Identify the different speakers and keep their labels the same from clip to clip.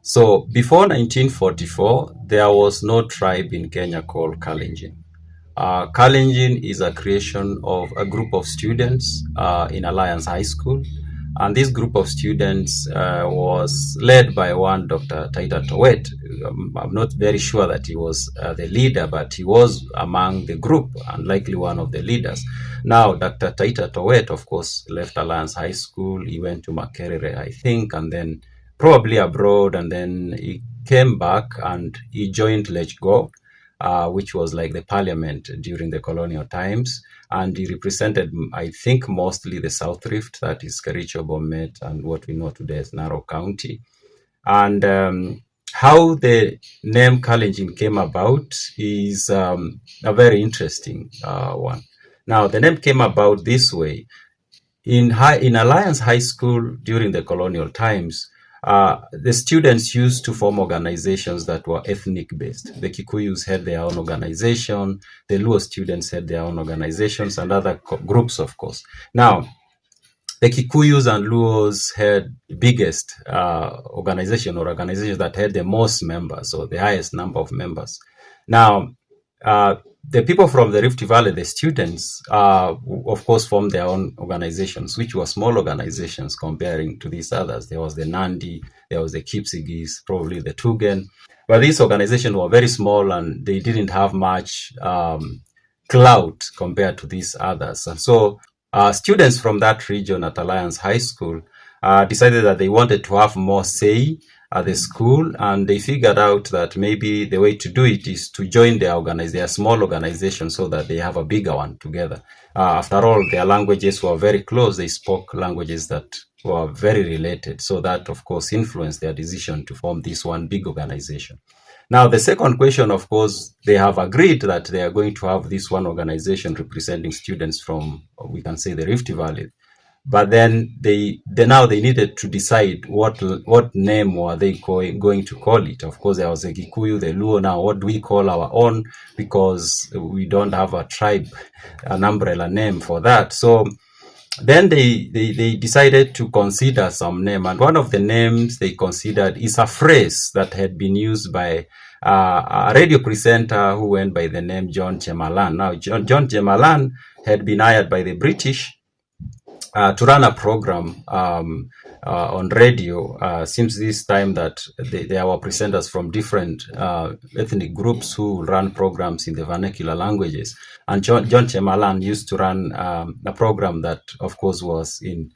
Speaker 1: So before 1944, there was no tribe in Kenya called Kalenjin. Kalenjin is a creation of a group of students in Alliance High School. And this group of students was led by one Dr. Taita Towett. I'm not very sure that he was the leader, but he was among the group and likely one of the leaders. Now, Dr. Taita Towett, of course, left Alliance High School. He went to Makerere, I think, and then probably abroad. And then he came back and he joined LegCo, which was like the parliament during the colonial times. And he represented, I think, mostly the South Rift, that is Kericho, Bomet, and what we know today as Narok County. And how the name Kalenjin came about is a very interesting one. Now, the name came about this way. In Alliance High School during the colonial times, the students used to form organizations that were ethnic based. The Kikuyus had their own organization, the Luo students had their own organizations, and other groups, of course. Now, the Kikuyus and Luos had the biggest organizations that had the most members, or the highest number of members. Now, the people from the Rift Valley, the students, of course, formed their own organizations, which were small organizations comparing to these others. There was the Nandi, there was the Kipsigis, probably the Tugen. But these organizations were very small and they didn't have much clout compared to these others. And so students from that region at Alliance High School decided that they wanted to have more say at the school, and they figured out that maybe the way to do it is to join their small organization so that they have a bigger one together. After all, their languages were very close. They spoke languages that were very related. So that, of course, influenced their decision to form this one big organization. Now, the second question, of course, they have agreed that they are going to have this one organization representing students from, we can say, the Rift Valley. But then they needed to decide what name were they going to call it. Of course, there was the Kikuyu, the Luo. Now, what do we call our own? Because we don't have a tribe, an umbrella name for that. So then they decided to consider some name. And one of the names they considered is a phrase that had been used by a radio presenter who went by the name John Chemallan. Now, John Chemallan had been hired by the British to run a program on radio. Since this time that there were presenters from different ethnic groups who ran programs in the vernacular languages. And John Chemallan used to run a program that, of course, was in,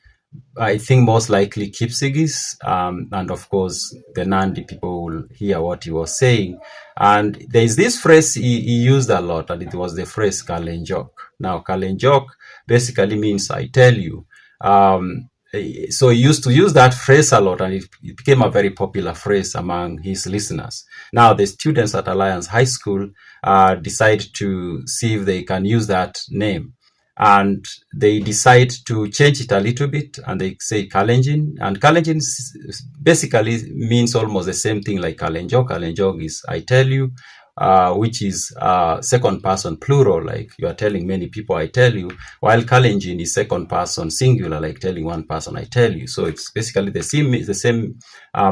Speaker 1: I think, most likely Kipsigis. And of course, the Nandi people will hear what he was saying. And there's this phrase he used a lot, and it was the phrase Kalenjok. Now, Kalenjok basically means I tell you. So he used to use that phrase a lot, and it became a very popular phrase among his listeners. Now, the students at Alliance High School decide to see if they can use that name. And they decide to change it a little bit, and they say Kalenjin. And Kalenjin basically means almost the same thing like Kalenjok. Kalenjok is I tell you, which is second person plural, like you are telling many people I tell you, while Kalenjin is second person singular, like telling one person I tell you. So it's basically the same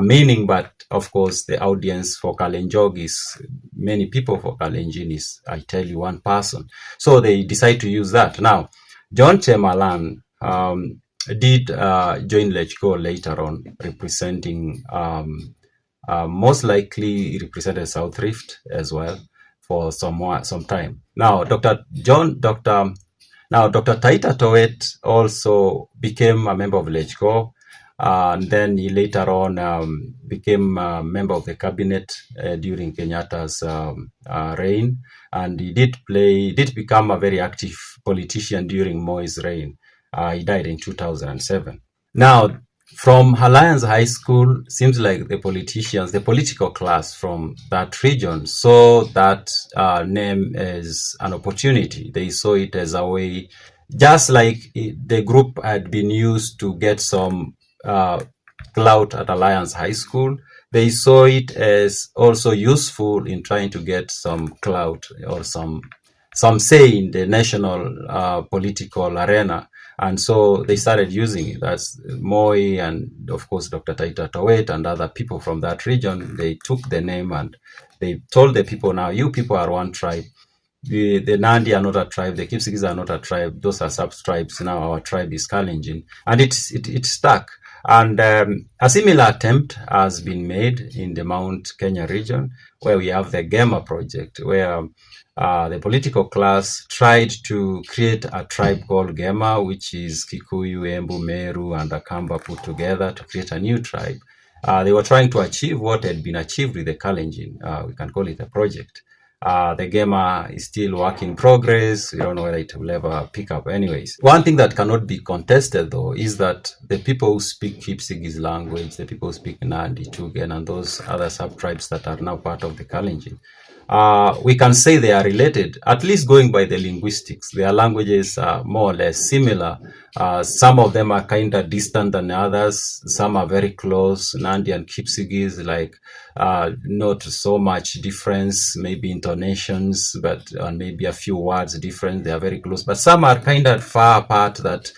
Speaker 1: meaning, but of course the audience for Kalenjok is many people. For Kalenjin is I tell you one person. So they decide to use that. Now, John Chemallan did join LegCo later on, representing most likely he represented South Rift as well for some time. Now, Dr. Taita Towett also became a member of LegCo, and then he later on became a member of the cabinet during Kenyatta's reign, and he did become a very active politician during Moi's reign. He died in 2007. Now, from Alliance High School, seems like the political class from that region saw that name as an opportunity. They saw it as a way, just like the group had been used to get some clout at Alliance High School. They saw it as also useful in trying to get some clout or some say in the national political arena. And so they started using it. That's Moi and, of course, Dr. Taita Towett and other people from that region. They took the name and they told the people, now, you people are one tribe. The Nandi are not a tribe. The Kipsigis are not a tribe. Those are sub-tribes. Now our tribe is Kalenjin. And it stuck. And a similar attempt has been made in the Mount Kenya region, where we have the Gema project, where the political class tried to create a tribe called Gema, which is Kikuyu, Embu, Meru, and Akamba put together to create a new tribe. They were trying to achieve what had been achieved with the Kalenjin. We can call it a project. The Gema is still work in progress. We don't know whether it will ever pick up. Anyways, one thing that cannot be contested, though, is that the people who speak Kipsigis language, the people who speak Nandi, Tugen, and those other sub-tribes that are now part of the Kalenjin, we can say they are related, at least going by the linguistics. Their languages are more or less similar. Some of them are kind of distant than others. Some are very close. Nandi and Kipsigis, like, not so much difference, maybe intonations, but maybe a few words different. They are very close. But some are kind of far apart that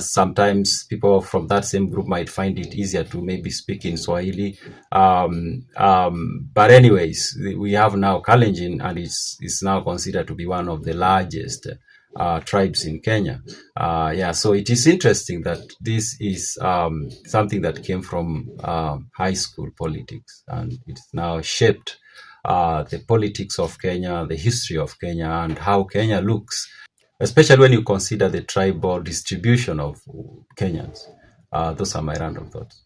Speaker 1: sometimes people from that same group might find it easier to maybe speak in Swahili. But anyways, we have now Kalenjin, and it's now considered to be one of the largest tribes in Kenya. So it is interesting that this is something that came from high school politics, and it's now shaped the politics of Kenya, the history of Kenya, and how Kenya looks, especially when you consider the tribal distribution of Kenyans. Those are my random thoughts.